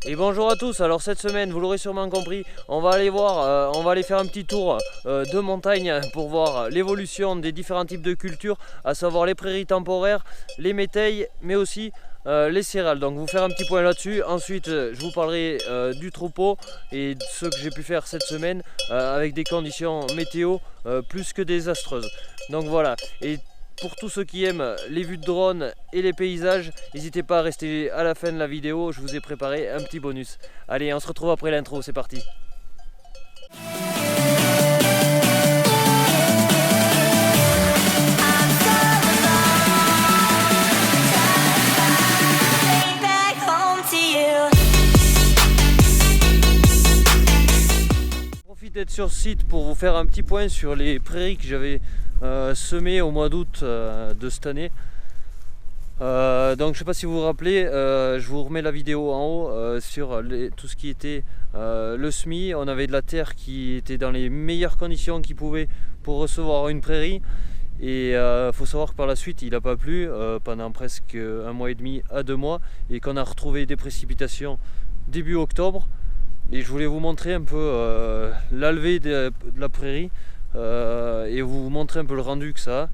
Et bonjour à tous. Alors cette semaine, vous l'aurez sûrement compris, on va aller voir, on va aller faire un petit tour de montagne pour voir l'évolution des différents types de cultures, à savoir les prairies temporaires, les métayers, mais aussi les céréales. Donc vous faire un petit point là-dessus. Ensuite, je vous parlerai du troupeau et de ce que j'ai pu faire cette semaine avec des conditions météo plus que désastreuses. Donc voilà. Et pour tous ceux qui aiment les vues de drone et les paysages, n'hésitez pas à rester à la fin de la vidéo, je vous ai préparé un petit bonus. Allez, on se retrouve après l'intro, c'est parti. Profite d'être sur site pour vous faire un petit point sur les prairies que j'avais semé au mois d'août de cette année. Donc je sais pas si vous vous rappelez, je vous remets la vidéo en haut sur tout ce qui était le semis. On avait de la terre qui était dans les meilleures conditions qu'il pouvait pour recevoir une prairie. Et faut savoir que par la suite il n'a pas plu pendant presque un mois et demi à 2 mois, et qu'on a retrouvé des précipitations début octobre. Et je voulais vous montrer un peu la levée de la prairie et vous montrer un peu le rendu que ça a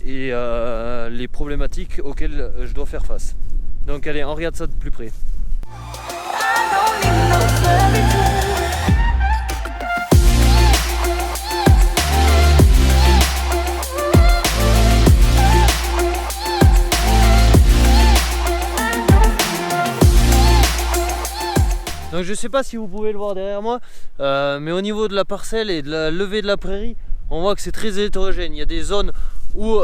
et les problématiques auxquelles je dois faire face. Donc allez, on regarde ça de plus près. Donc je sais pas si vous pouvez le voir derrière moi, mais au niveau de la parcelle et de la levée de la prairie, on voit que c'est très hétérogène. Il y a des zones où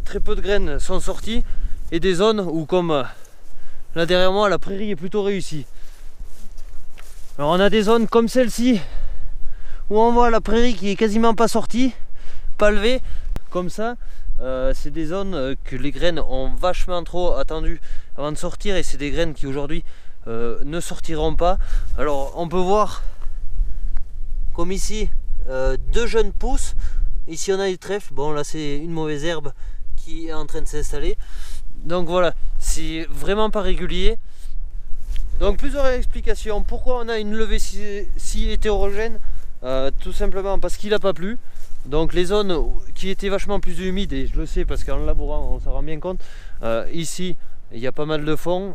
très peu de graines sont sorties et des zones où, comme là derrière moi, la prairie est plutôt réussie. Alors on a des zones comme celle-ci où on voit la prairie qui est quasiment pas sortie, pas levée, comme ça. C'est des zones que les graines ont vachement trop attendu avant de sortir, et c'est des graines qui aujourd'hui ne sortiront pas. Alors on peut voir comme ici 2 jeunes pousses. Ici on a du trèfle, bon là c'est une mauvaise herbe qui est en train de s'installer. Donc voilà, c'est vraiment pas régulier. Donc plusieurs explications. Pourquoi on a une levée si hétérogène? Tout simplement parce qu'il n'a pas plu. Donc les zones qui étaient vachement plus humides, et je le sais parce qu'en labourant on s'en rend bien compte, ici il y a pas mal de fond.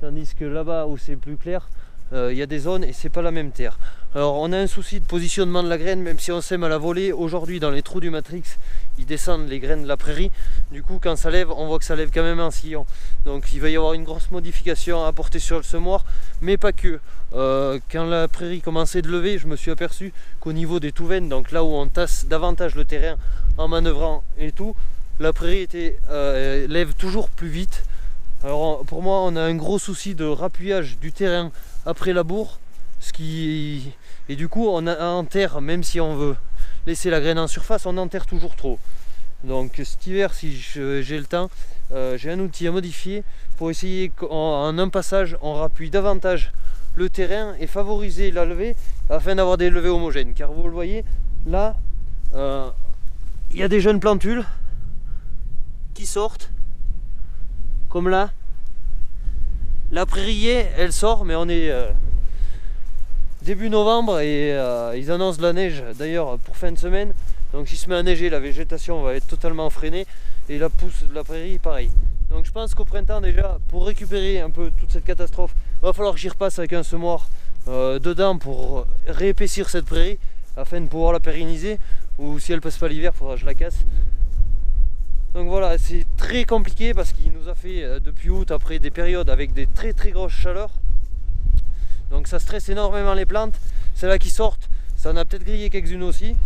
Tandis que là-bas où c'est plus clair, il y a des zones et c'est pas la même terre. Alors on a un souci de positionnement de la graine, même si on sème à la volée. Aujourd'hui dans les trous du matrix, ils descendent les graines de la prairie. Du coup quand ça lève, on voit que ça lève quand même en sillon. Donc il va y avoir une grosse modification à apporter sur le semoir, mais pas que. Quand la prairie commençait de lever, je me suis aperçu qu'au niveau des touvaines, donc là où on tasse davantage le terrain en manœuvrant et tout, la prairie lève toujours plus vite. Alors pour moi on a un gros souci de rappuyage du terrain après labour, et du coup on enterre, même si on veut laisser la graine en surface, on enterre toujours trop. Donc cet hiver, si j'ai le temps, j'ai un outil à modifier pour essayer qu'en un passage on rappuie davantage le terrain et favoriser la levée afin d'avoir des levées homogènes. Car vous le voyez là, il y a des jeunes plantules qui sortent. Comme là, la prairier elle sort, mais on est début novembre et ils annoncent de la neige d'ailleurs pour fin de semaine. Donc s'il se met à neiger, la végétation va être totalement freinée et la pousse de la prairie pareil. Donc je pense qu'au printemps déjà, pour récupérer un peu toute cette catastrophe, il va falloir que j'y repasse avec un semoir dedans pour réépaissir cette prairie afin de pouvoir la pérenniser, ou si elle passe pas l'hiver, il faudra que je la casse. Donc voilà, c'est très compliqué parce qu'il nous a fait depuis août, après des périodes avec des très grosses chaleurs. Donc ça stresse énormément les plantes. Celles-là qui sortent, ça en a peut-être grillé quelques-unes aussi.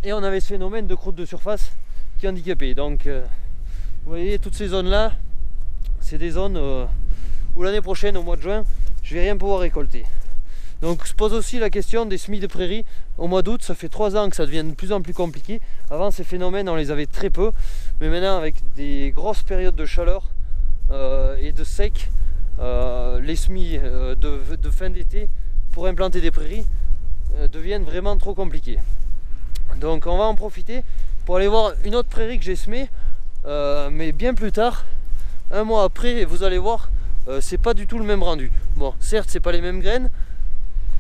Et on avait ce phénomène de croûte de surface qui handicapait. Donc vous voyez, toutes ces zones-là, c'est des zones où l'année prochaine, au mois de juin, je vais rien pouvoir récolter. Donc se pose aussi la question des semis de prairie au mois d'août. Ça fait 3 ans que ça devient de plus en plus compliqué. Avant, ces phénomènes on les avait très peu, mais maintenant avec des grosses périodes de chaleur et de sec, les semis de fin d'été pour implanter des prairies deviennent vraiment trop compliqués. Donc on va en profiter pour aller voir une autre prairie que j'ai semée, mais bien plus tard, un mois après, et vous allez voir, c'est pas du tout le même rendu. Bon, certes c'est pas les mêmes graines,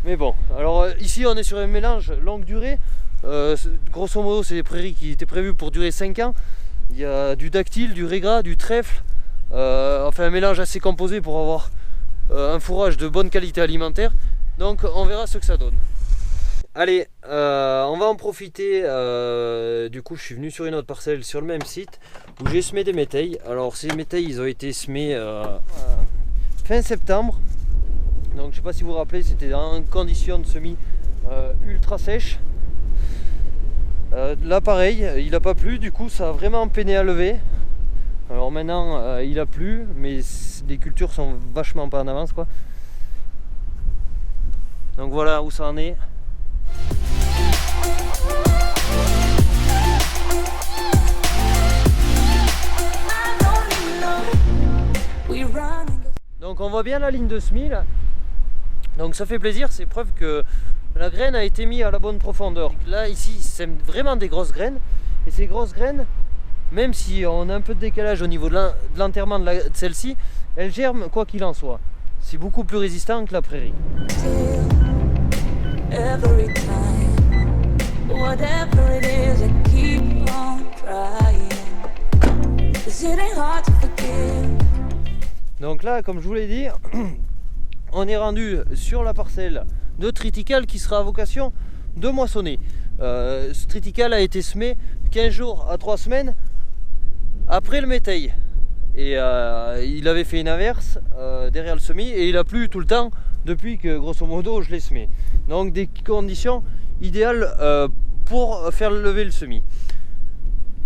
mais bon. Alors ici on est sur un mélange longue durée. Grosso modo c'est des prairies qui étaient prévues pour durer 5 ans. Il y a du dactyle, du régras, du trèfle, enfin un mélange assez composé pour avoir un fourrage de bonne qualité alimentaire. Donc on verra ce que ça donne. Allez, on va en profiter. Du coup je suis venu sur une autre parcelle sur le même site où j'ai semé des métailles. Alors ces métailles ils ont été semés fin septembre. Donc je sais pas si vous vous rappelez, c'était en condition de semis ultra sèche. Là pareil, il n'a pas plu, du coup ça a vraiment peiné à lever. Alors maintenant il a plu, mais les cultures sont vachement pas en avance quoi. Donc voilà où ça en est. Donc on voit bien la ligne de semis là. Donc ça fait plaisir, c'est preuve que la graine a été mise à la bonne profondeur. Là ici c'est vraiment des grosses graines. Et ces grosses graines, même si on a un peu de décalage au niveau de l'enterrement de celle-ci, elles germent quoi qu'il en soit. C'est beaucoup plus résistant que la prairie. Donc là, comme je vous l'ai dit, on est rendu sur la parcelle de triticale qui sera à vocation de moissonner. Ce triticale a été semé 15 jours à 3 semaines après le métail. Et il avait fait une averse derrière le semis et il a plu tout le temps depuis que grosso modo je l'ai semé. Donc des conditions idéales pour faire lever le semis.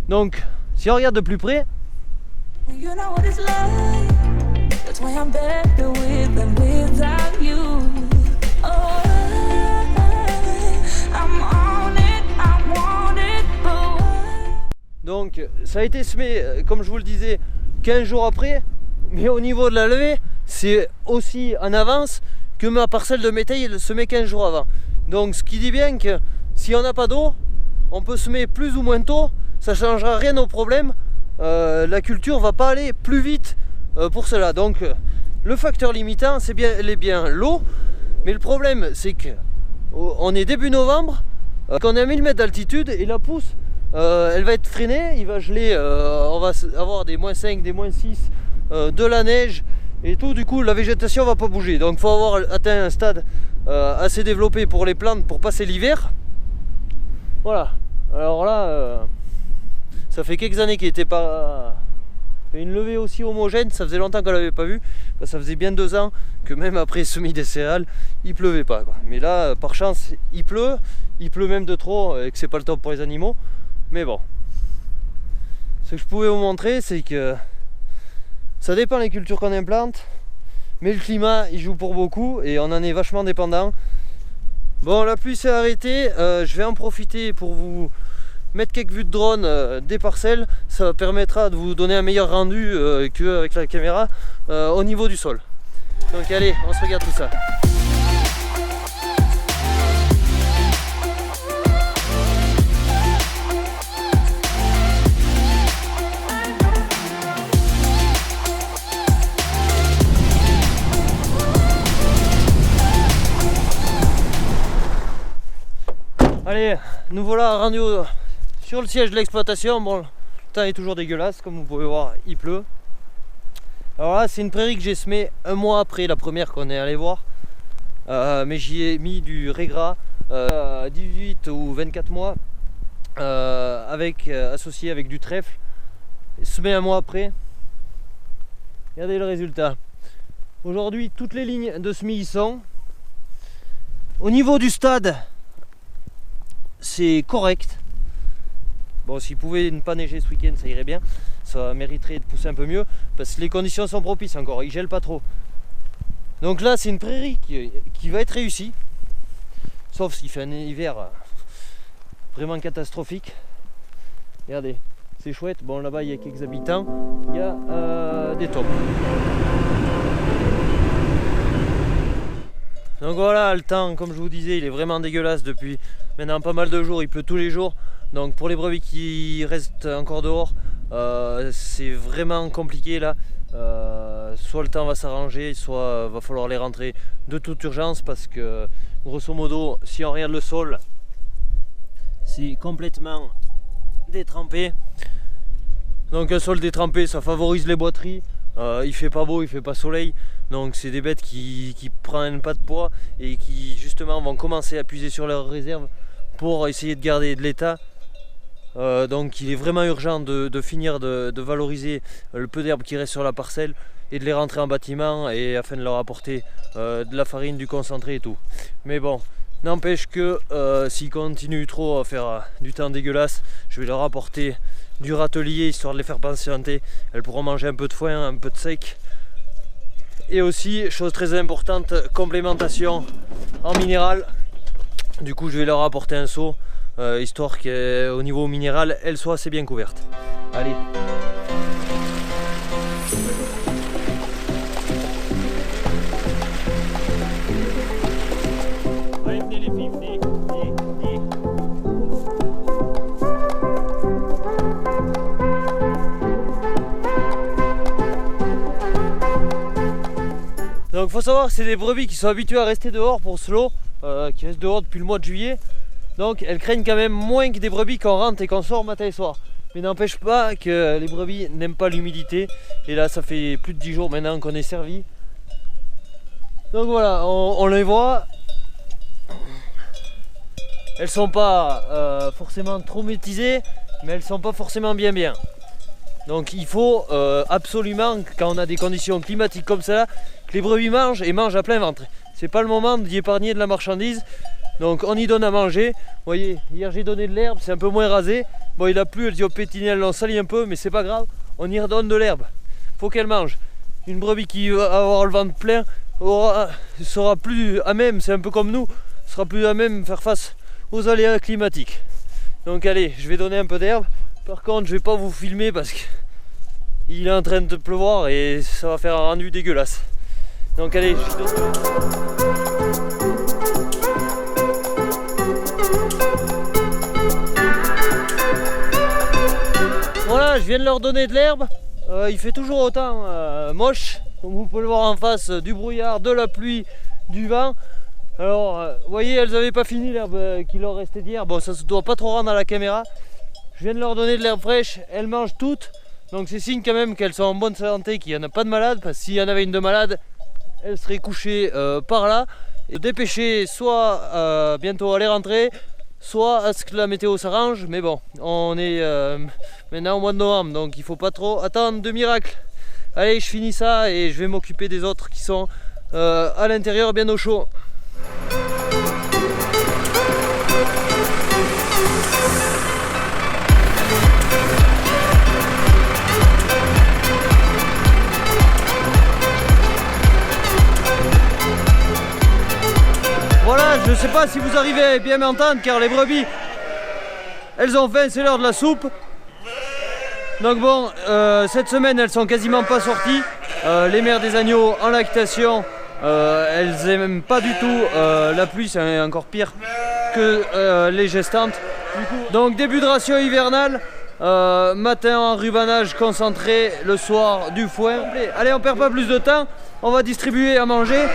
Donc si on regarde de plus près, donc ça a été semé comme je vous le disais 15 jours après, mais au niveau de la levée c'est aussi en avance que ma parcelle de métail elle semée 15 jours avant. Donc ce qui dit bien que si on n'a pas d'eau, on peut semer plus ou moins tôt, ça ne changera rien au problème. La culture va pas aller plus vite pour cela. Donc le facteur limitant c'est bien l'eau, mais le problème c'est que on est début novembre, qu'on est à 1000 mètres d'altitude et la pousse elle va être freinée, il va geler, on va avoir des -5, des -6, de la neige et tout, du coup la végétation va pas bouger. Donc il faut avoir atteint un stade assez développé pour les plantes pour passer l'hiver. Voilà, alors là ça fait quelques années qu'il n'était pas une levée aussi homogène, ça faisait longtemps qu'on l'avait pas vu. Ça faisait bien 2 ans que même après semis des céréales il pleuvait pas quoi. Mais là par chance il pleut même de trop et que c'est pas le top pour les animaux. Mais bon, ce que je pouvais vous montrer c'est que ça dépend des cultures qu'on implante, mais le climat il joue pour beaucoup et on en est vachement dépendant. Bon, la pluie s'est arrêtée, je vais en profiter pour vous mettre quelques vues de drone des parcelles. Ça permettra de vous donner un meilleur rendu qu'avec la caméra au niveau du sol. Donc allez, on se regarde tout ça. Allez, nous voilà rendus sur le siège de l'exploitation. Bon, le temps est toujours dégueulasse, comme vous pouvez voir, il pleut. Alors là, c'est une prairie que j'ai semée un mois après la première qu'on est allé voir. Mais j'y ai mis du régras 18 ou 24 mois associé avec du trèfle, semé un mois après. Regardez le résultat. Aujourd'hui, toutes les lignes de semis y sont. Au niveau du stade, c'est correct. Bon, s'il pouvait ne pas neiger ce week-end, ça irait bien. Ça mériterait de pousser un peu mieux parce que les conditions sont propices encore, il gèle pas trop. Donc là, c'est une prairie qui va être réussie, sauf s'il fait un hiver vraiment catastrophique. Regardez, c'est chouette. Bon, là-bas, il y a quelques habitants, il y a des tops. Donc voilà, le temps, comme je vous disais, il est vraiment dégueulasse depuis maintenant pas mal de jours, il pleut tous les jours. Donc pour les brebis qui restent encore dehors, c'est vraiment compliqué là. soit le temps va s'arranger, soit va falloir les rentrer de toute urgence, parce que grosso modo, si on regarde le sol, c'est complètement détrempé. Donc un sol détrempé, ça favorise les boiteries. Il fait pas beau, il fait pas soleil, donc c'est des bêtes qui prennent pas de poids et qui justement vont commencer à puiser sur leurs réserves pour essayer de garder de l'état. Donc il est vraiment urgent de finir de valoriser le peu d'herbe qui reste sur la parcelle et de les rentrer en bâtiment, et afin de leur apporter de la farine, du concentré et tout. Mais bon, n'empêche que s'ils continuent trop à faire du temps dégueulasse, je vais leur apporter du râtelier histoire de les faire patienter. Elles pourront manger un peu de foin, un peu de sec. Et aussi, chose très importante, complémentation en minéral. Du coup je vais leur apporter un seau, histoire qu'au niveau minéral elles soient assez bien couvertes. Allez. Allez, venez les filles, venez. Donc faut savoir que c'est des brebis qui sont habituées à rester dehors pour slow, qui restent dehors depuis le mois de juillet. Donc elles craignent quand même moins que des brebis qu'on rentre et qu'on sort matin et soir. Mais n'empêche pas que les brebis n'aiment pas l'humidité. Et là ça fait plus de 10 jours maintenant qu'on est servi. Donc voilà, on les voit. Elles sont pas forcément traumatisées, mais elles sont pas forcément bien. Donc il faut absolument, quand on a des conditions climatiques comme ça, que les brebis mangent et mangent à plein ventre. C'est pas le moment d'y épargner de la marchandise. Donc on y donne à manger. Vous voyez, hier j'ai donné de l'herbe, c'est un peu moins rasé. Bon, il a plu, elles y ont pétiné, elles l'ont sali un peu, mais c'est pas grave, on y redonne de l'herbe. Faut qu'elles mangent. Une brebis qui va avoir le ventre plein sera plus à même, c'est un peu comme nous, sera plus à même faire face aux aléas climatiques. Donc allez, je vais donner un peu d'herbe. Par contre, je vais pas vous filmer parce qu'il est en train de pleuvoir et ça va faire un rendu dégueulasse. Donc allez, je donne... Voilà, je viens de leur donner de l'herbe. Il fait toujours autant moche, comme vous pouvez le voir en face, du brouillard, de la pluie, du vent. Alors, vous voyez, elles n'avaient pas fini l'herbe qu'il leur restait d'hier. Bon, ça se doit pas trop rendre à la caméra. Je viens de leur donner de l'herbe fraîche, elles mangent toutes. Donc c'est signe quand même qu'elles sont en bonne santé, qu'il n'y en a pas de malade. Parce que s'il y en avait une de malade, elle serait couchée par là. Et dépêcher soit bientôt à les rentrer, soit à ce que la météo s'arrange. Mais bon, on est maintenant au mois de novembre, donc il faut pas trop attendre de miracles. Allez, je finis ça et je vais m'occuper des autres qui sont à l'intérieur bien au chaud. Voilà, je sais pas si vous arrivez à bien m'entendre car les brebis, elles ont faim, c'est l'heure de la soupe. Donc bon, cette semaine elles sont quasiment pas sorties. Les mères des agneaux en lactation, elles aiment pas du tout la pluie, c'est encore pire que les gestantes. Donc début de ration hivernale, matin en rubanage concentré, le soir du foin. Allez, on perd pas plus de temps, on va distribuer à manger.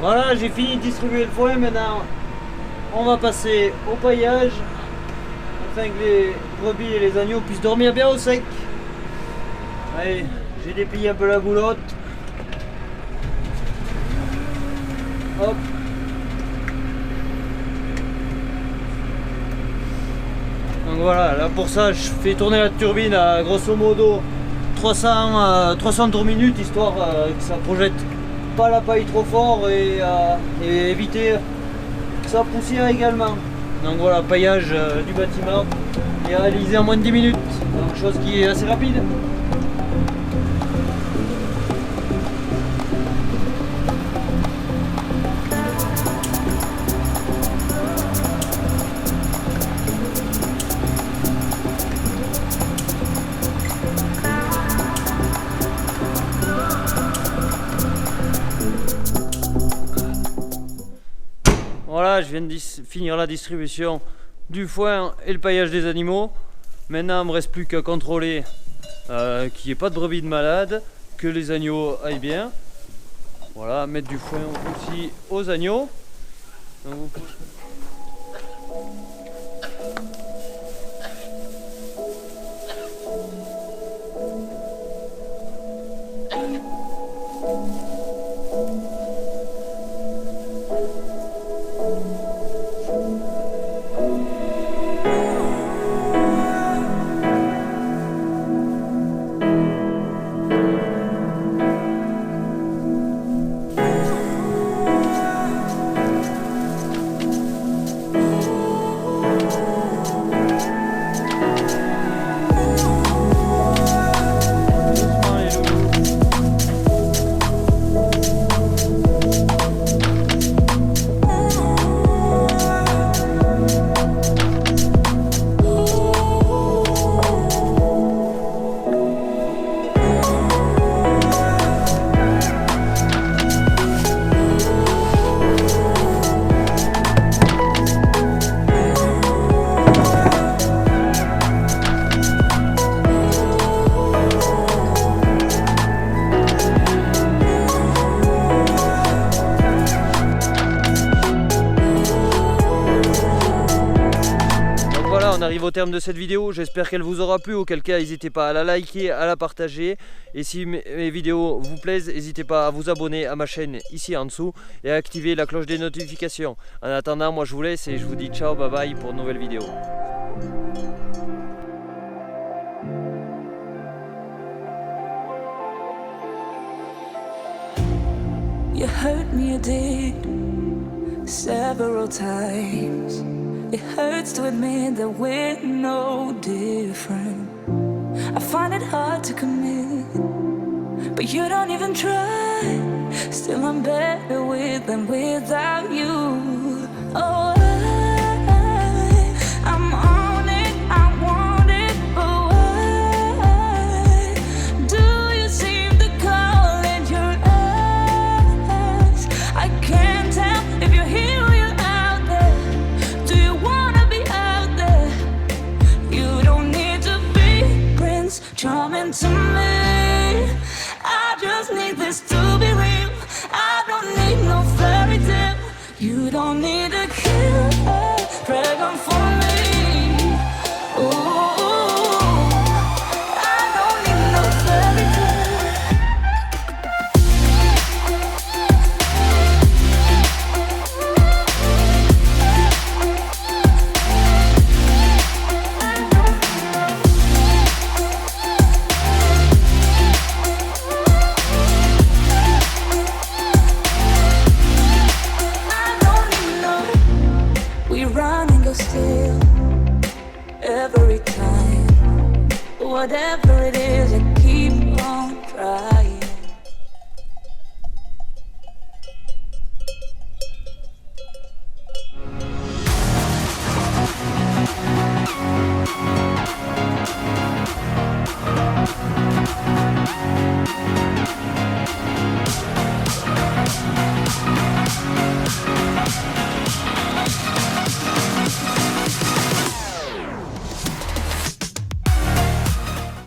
Voilà, j'ai fini de distribuer le foin, maintenant on va passer au paillage afin que les brebis et les agneaux puissent dormir bien au sec. Allez, j'ai déplié un peu la boulotte. Hop. Donc voilà, là pour ça je fais tourner la turbine à grosso modo 300 tours minute, histoire que ça projette pas la paille trop fort et éviter que sa poussière également. Donc voilà, paillage du bâtiment est réalisé en moins de 10 minutes, donc chose qui est assez rapide. Voilà, je viens de finir la distribution du foin et le paillage des animaux. Maintenant, il ne me reste plus qu'à contrôler qu'il n'y ait pas de brebis de malade, que les agneaux aillent bien. Voilà, mettre du foin aussi aux agneaux. Donc, vous pouvez... On arrive au terme de cette vidéo, j'espère qu'elle vous aura plu, auquel cas n'hésitez pas à la liker, à la partager, et si mes vidéos vous plaisent, n'hésitez pas à vous abonner à ma chaîne ici en dessous et à activer la cloche des notifications. En attendant, moi je vous laisse et je vous dis ciao, bye bye pour une nouvelle vidéo. You hurt me, you did, several times. It hurts to admit that we're no different. I find it hard to commit, but you don't even try. Still I'm better with than without you. Oh, I'm on it, I want it, but why do you seem to call in your eyes? I can't tell if you're here or you're out there. Do you wanna be out there? You don't need to be Prince Charming to me. I just need this to be real. I don't need no fairy tale. You don't need a killer dragon for me. Ooh, I don't need no fairy tale. Still, every time, whatever it is, I keep on trying.